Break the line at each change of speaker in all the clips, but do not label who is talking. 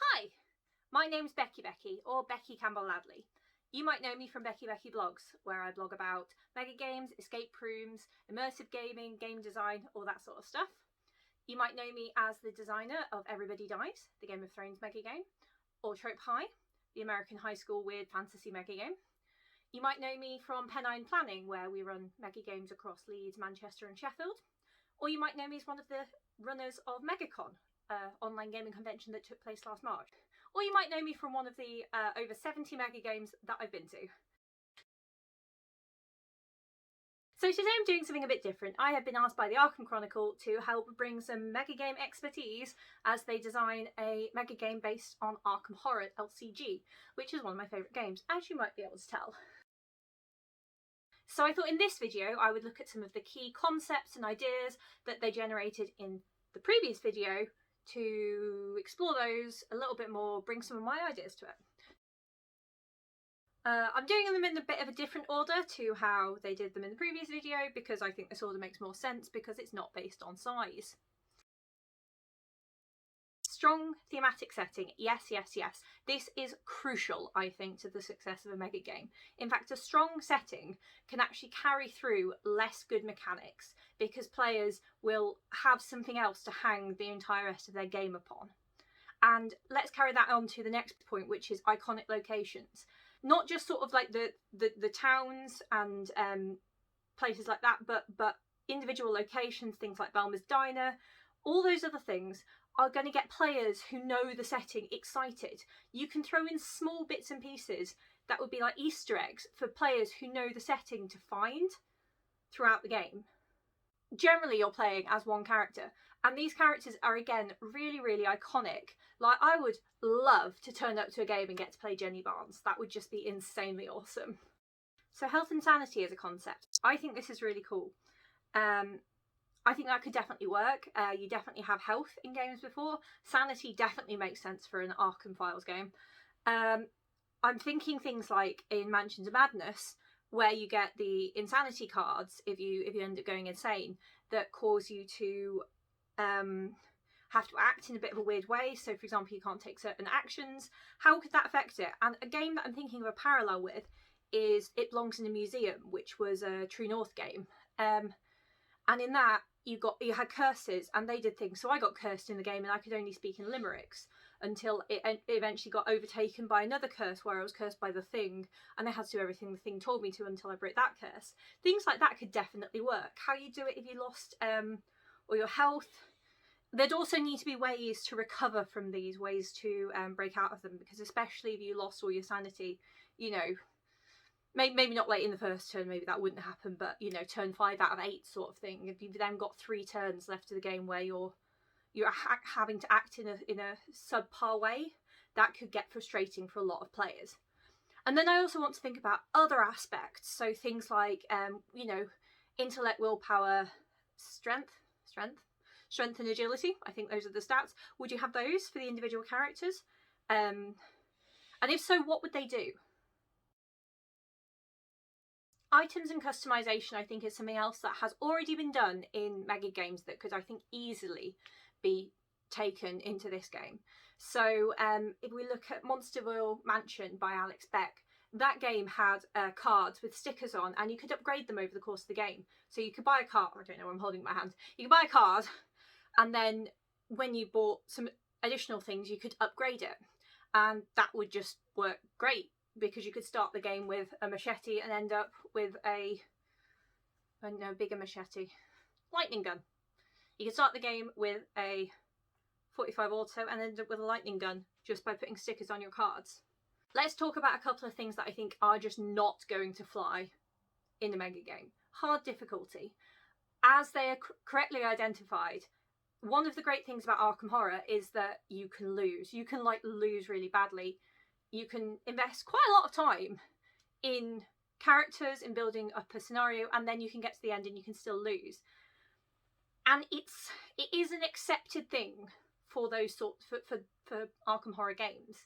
Hi, my name's Becky or Becky Campbell-Ladley. You might know me from Becky Blogs, where I blog about Megagames, escape rooms, immersive gaming, game design, all that sort of stuff. You might know me as the designer of Everybody Dies, the Game of Thrones megagame, or Trope High, the American high school weird fantasy megagame. You might know me from Pennine Planning, where we run megagames across Leeds, Manchester and Sheffield. Or you might know me as one of the runners of Megacon, online gaming convention that took place last March. Or you might know me from one of the over 70 Megagames that I've been to. So today I'm doing something a bit different. I have been asked by the Arkham Chronicle to help bring some Megagame expertise as they design a Megagame based on Arkham Horror LCG, which is one of my favourite games, as you might be able to tell. So I thought in this video I would look at some of the key concepts and ideas that they generated in the previous video to explore those a little bit more, bring some of my ideas to it. I'm doing them in a bit of a different order to how they did them in the previous video because I think this order makes more sense because it's not based on size. Strong thematic setting, yes. This is crucial, I think, to the success of a mega game. In fact, a strong setting can actually carry through less good mechanics because players will have something else to hang the entire rest of their game upon. And let's carry that on to the next point, which is iconic locations. Not just sort of like the towns and places like that, but individual locations, things like Velma's Diner, all those other things are going to get players who know the setting excited. You can throw in small bits and pieces that would be like Easter eggs for players who know the setting to find throughout the game. Generally you're playing as one character, and these characters are again really iconic. Like, I would love to turn up to a game and get to play Jenny Barnes. That would just be insanely awesome. So health and sanity as a concept, I think this is really cool. I think that could definitely work. You definitely have health in games before. Sanity definitely makes sense for an Arkham Files game. I'm thinking things like in Mansions of Madness, where you get the insanity cards if you end up going insane, that cause you to have to act in a bit of a weird way. So for example, you can't take certain actions. How could that affect it? And a game that I'm thinking of a parallel with is It Belongs in a Museum, which was a True North game. And in that, you had curses, and they did things. So I got cursed in the game, and I could only speak in limericks until it eventually got overtaken by another curse where I was cursed by the Thing, and I had to do everything the Thing told me to until I broke that curse. Things like that could definitely work. How you do it if you lost or your health. There'd also need to be ways to recover from these, ways to break out of them, because especially if you lost all your sanity, you know, maybe not late in the first turn, maybe that wouldn't happen, but you know, turn 5 out of 8 sort of thing. If you've then got 3 turns left of the game where you're having to act in a subpar way, that could get frustrating for a lot of players. And then I also want to think about other aspects, so things like you know, intellect, willpower, strength and agility. I think those are the stats. Would you have those for the individual characters? And if so, what would they do? Items and customization, I think, is something else that has already been done in mega games that could, I think, easily be taken into this game. So if we look at Monsterville Mansion by Alex Beck, that game had cards with stickers on, and you could upgrade them over the course of the game. So you could buy a card, I don't know, I'm holding my hand. You could buy a card, and then when you bought some additional things, you could upgrade it. And that would just work great, because you could start the game with a machete and end up with a bigger machete, lightning gun. You could start the game with a 45 auto and end up with a lightning gun just by putting stickers on your cards. Let's talk about a couple of things that I think are just not going to fly in a mega game. Hard difficulty. As they are correctly identified, one of the great things about Arkham Horror is that you can lose. You can lose really badly. You can invest quite a lot of time in characters, in building up a scenario, and then you can get to the end and you can still lose. And it is an accepted thing for those sorts for Arkham Horror games,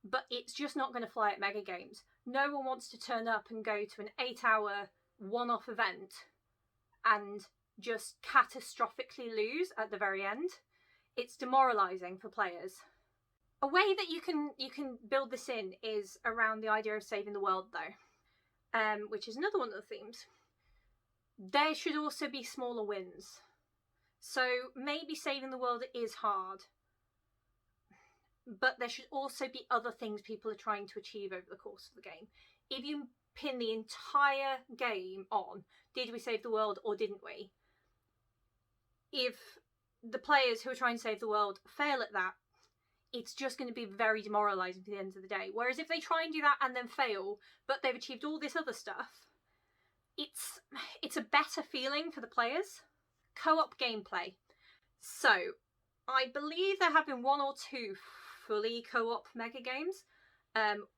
but it's just not going to fly at mega games. No one wants to turn up and go to an 8-hour one-off event and just catastrophically lose at the very end. It's demoralizing for players. A way that you can build this in is around the idea of saving the world, though, which is another one of the themes. There should also be smaller wins. So maybe saving the world is hard, but there should also be other things people are trying to achieve over the course of the game. If you pin the entire game on, did we save the world or didn't we? If the players who are trying to save the world fail at that, it's just going to be very demoralising at the end of the day. Whereas if they try and do that and then fail, but they've achieved all this other stuff, it's a better feeling for the players. Co-op gameplay. So, I believe there have been 1 or 2 fully co-op mega games,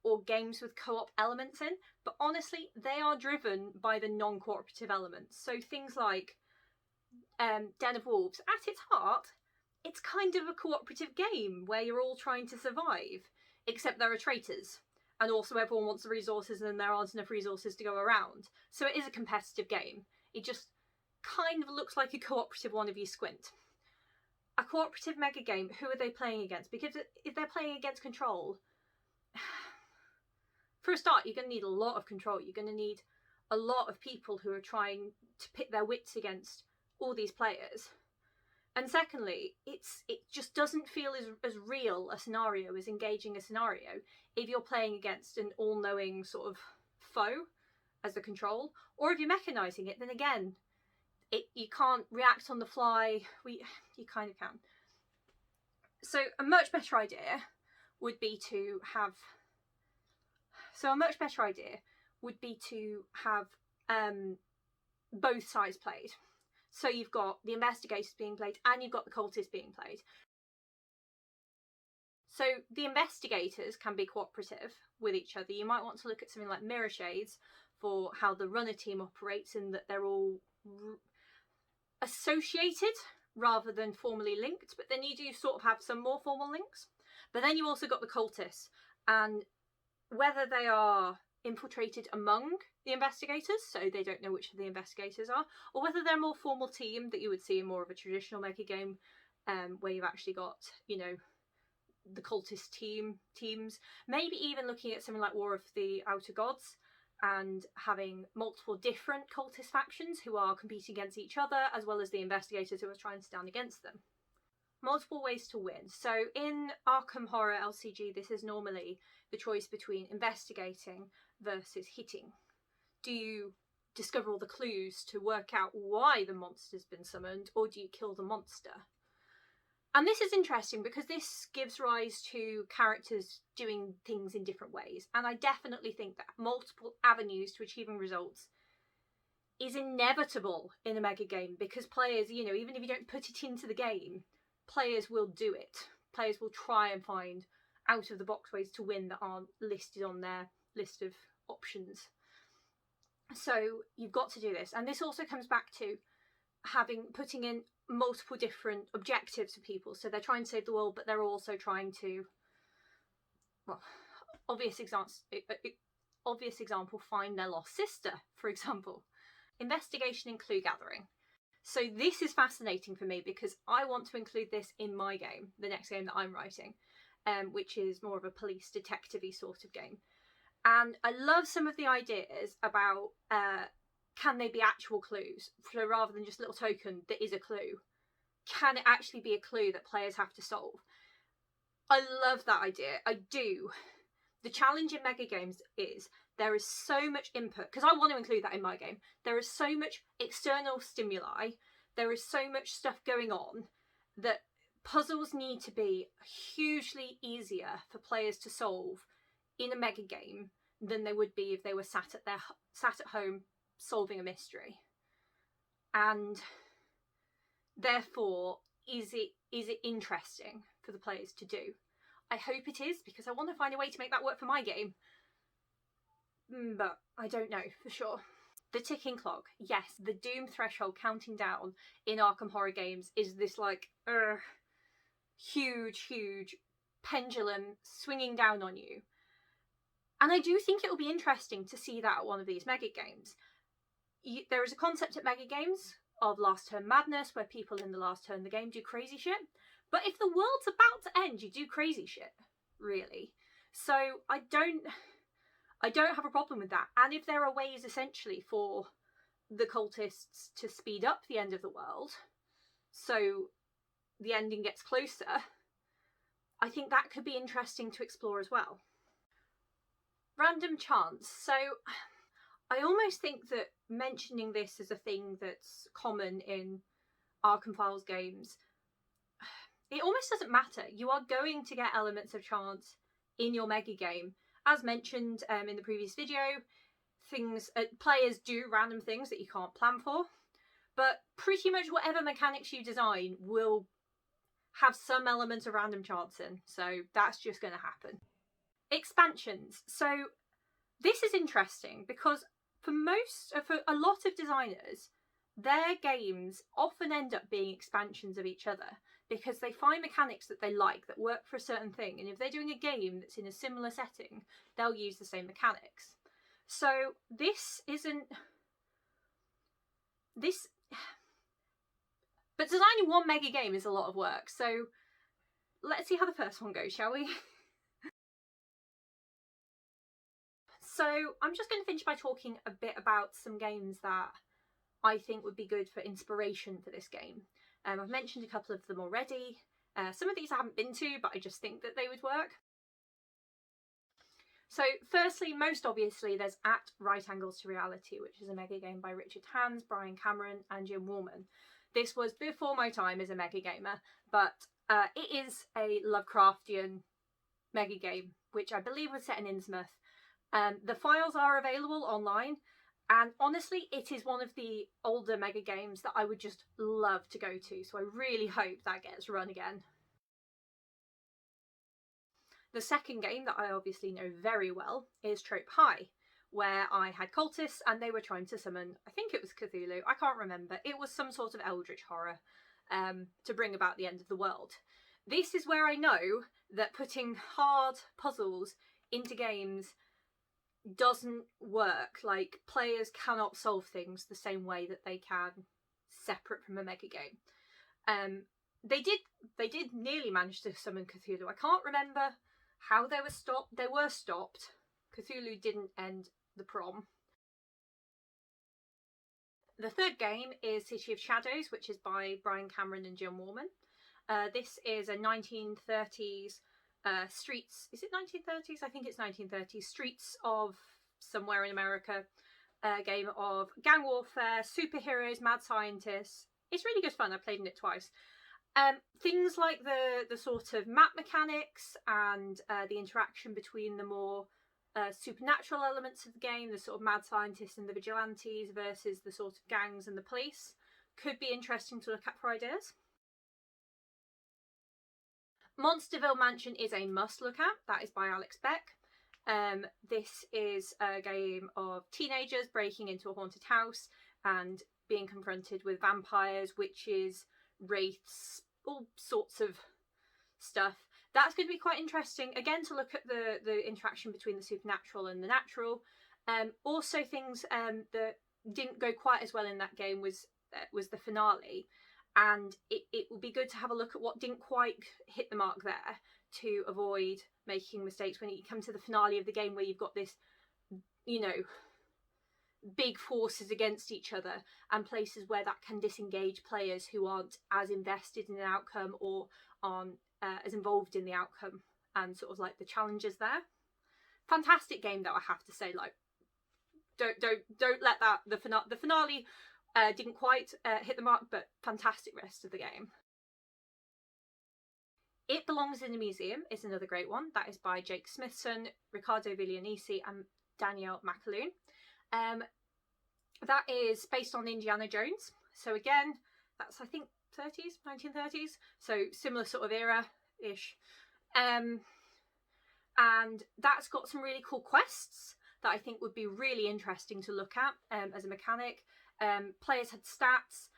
or games with co-op elements in, but honestly, they are driven by the non-cooperative elements. So things like Den of Wolves, at its heart, it's kind of a cooperative game where you're all trying to survive, except there are traitors, and also everyone wants the resources and there aren't enough resources to go around. So it is a competitive game. It just kind of looks like a cooperative one if you squint. A cooperative mega game, who are they playing against? Because if they're playing against Control, for a start, you're going to need a lot of control. You're going to need a lot of people who are trying to pit their wits against all these players. And secondly, it just doesn't feel as real a scenario, as engaging a scenario, if you're playing against an all-knowing sort of foe as the Control, or if you're mechanising it, then again, you can't react on the fly. You kind of can. So a much better idea would be to have both sides played. So you've got the investigators being played and you've got the cultists being played. So the investigators can be cooperative with each other. You might want to look at something like Mirror Shades for how the runner team operates, in that they're all associated rather than formally linked, but then you do sort of have some more formal links. But then you also got the cultists, and whether they are infiltrated among the investigators, so they don't know which of the investigators are, or whether they're a more formal team that you would see in more of a traditional mega game, where you've actually got, you know, the cultist teams, maybe even looking at something like War of the Outer Gods and having multiple different cultist factions who are competing against each other, as well as the investigators who are trying to stand against them. Multiple ways to win. So in Arkham Horror LCG, this is normally the choice between investigating versus hitting. Do you discover all the clues to work out why the monster's been summoned, or do you kill the monster? And this is interesting because this gives rise to characters doing things in different ways. And I definitely think that multiple avenues to achieving results is inevitable in a mega game, because players, you know, even if you don't put it into the game, players will do it. Players will try and find out of the box ways to win that aren't listed on their list of options. So you've got to do this. And this also comes back to putting in multiple different objectives for people. So they're trying to save the world, but they're also trying to, well, obvious example, find their lost sister, for example. Investigation and clue gathering. So this is fascinating for me because I want to include this in my game, the next game that I'm writing, which is more of a police detective-y sort of game. And I love some of the ideas about can they be actual clues? So rather than just a little token that is a clue, can it actually be a clue that players have to solve? I love that idea. I do. The challenge in mega games is there is so much input, because I want to include that in my game. There is so much external stimuli, there is so much stuff going on, that puzzles need to be hugely easier for players to solve in a mega game than they would be if they were sat at home solving a mystery. And therefore, is it interesting for the players to do? I hope it is, because I want to find a way to make that work for my game. But I don't know for sure. The ticking clock. Yes, the doom threshold counting down in Arkham Horror games is this like huge pendulum swinging down on you. And I do think it will be interesting to see that at one of these mega games. There is a concept at mega games of last turn madness, where people in the last turn of the game do crazy shit. But if the world's about to end, you do crazy shit. really. So I don't have a problem with that. And if there are ways essentially for the cultists to speed up the end of the world, so the ending gets closer, I think that could be interesting to explore as well. Random chance. So I almost think that mentioning this as a thing that's common in Arkham Files games, it almost doesn't matter. You are going to get elements of chance in your mega game. As mentioned in the previous video, players do random things that you can't plan for, but pretty much whatever mechanics you design will have some element of random chance in, so that's just going to happen. Expansions. So this is interesting because for a lot of designers, their games often end up being expansions of each other because they find mechanics that they like that work for a certain thing, and if they're doing a game that's in a similar setting, they'll use the same mechanics. So but designing one mega game is a lot of work, so let's see how the first one goes, shall we? So I'm just going to finish by talking a bit about some games that I think would be good for inspiration for this game. I've mentioned a couple of them already. Some of these I haven't been to, but I just think that they would work. So firstly, most obviously, there's At Right Angles to Reality, which is a mega game by Richard Hans, Brian Cameron and Jim Warman. This was before my time as a mega gamer, but it is a Lovecraftian mega game, which I believe was set in Innsmouth. The files are available online, and honestly, it is one of the older mega games that I would just love to go to, so I really hope that gets run again. The second game that I obviously know very well is Trope High, where I had cultists and they were trying to summon, I think it was Cthulhu, I can't remember, it was some sort of eldritch horror to bring about the end of the world. This is where I know that putting hard puzzles into games doesn't work. Like, players cannot solve things the same way that they can separate from a mega game. They did nearly manage to summon Cthulhu. I can't remember how they were stopped. They were stopped. Cthulhu didn't end the prom. The third game is City of Shadows, which is by Brian Cameron and Jim Warman. This is a 1930s streets, is it 1930s? I think it's 1930s, streets of somewhere in America, game of gang warfare, superheroes, mad scientists. It's really good fun. I've played in it twice. Things like the sort of map mechanics and the interaction between the more supernatural elements of the game, the sort of mad scientists and the vigilantes versus the sort of gangs and the police, could be interesting to look at for ideas. Monsterville Mansion is a must look at. That is by Alex Beck. This is a game of teenagers breaking into a haunted house and being confronted with vampires, witches, wraiths, all sorts of stuff. That's going to be quite interesting, again, to look at the interaction between the supernatural and the natural. Also things that didn't go quite as well in that game was the finale. And it will be good to have a look at what didn't quite hit the mark there to avoid making mistakes when you come to the finale of the game where you've got this, you know, big forces against each other and places where that can disengage players who aren't as invested in an outcome or aren't as involved in the outcome and sort of like the challenges there. Fantastic game though, I have to say. Like, don't let that the finale didn't quite hit the mark, but fantastic rest of the game. It Belongs in a Museum is another great one. That is by Jake Smithson, Riccardo Viglianesi and Danielle McAloon. That is based on Indiana Jones. So again, that's I think 1930s. So similar sort of era-ish. And that's got some really cool quests that I think would be really interesting to look at as a mechanic. Players had stats,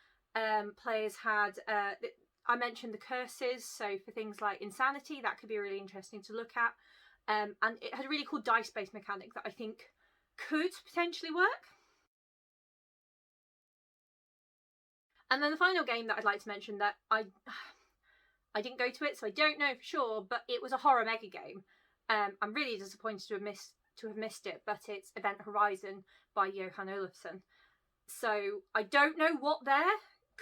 players had, I mentioned the curses, so for things like insanity, that could be really interesting to look at. And it had a really cool dice-based mechanic that I think could potentially work. And then the final game that I'd like to mention that I didn't go to it, so I don't know for sure, but it was a horror mega game. I'm really disappointed to have missed it, but it's Event Horizon by Johan Olofsson. So I don't know what there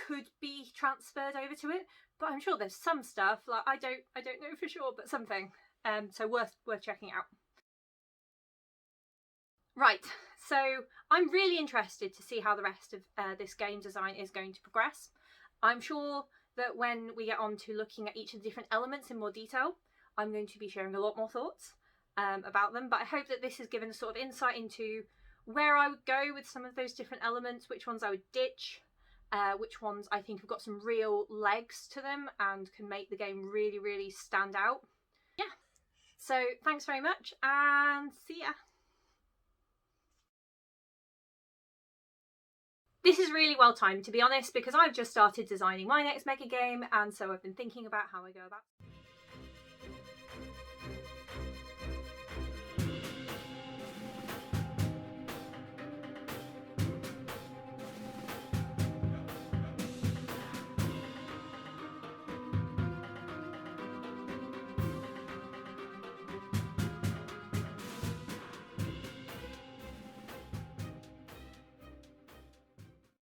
could be transferred over to it, but I'm sure there's some stuff. Like I don't know for sure, but something. So worth checking out. Right, so I'm really interested to see how the rest of this game design is going to progress. I'm sure that when we get on to looking at each of the different elements in more detail, I'm going to be sharing a lot more thoughts about them, but I hope that this has given a sort of insight into where I would go with some of those different elements, which ones I would ditch, which ones I think have got some real legs to them and can make the game really, really stand out. Yeah, so thanks very much and see ya. This is really well timed, to be honest, because I've just started designing my next mega game, and so I've been thinking about how I go about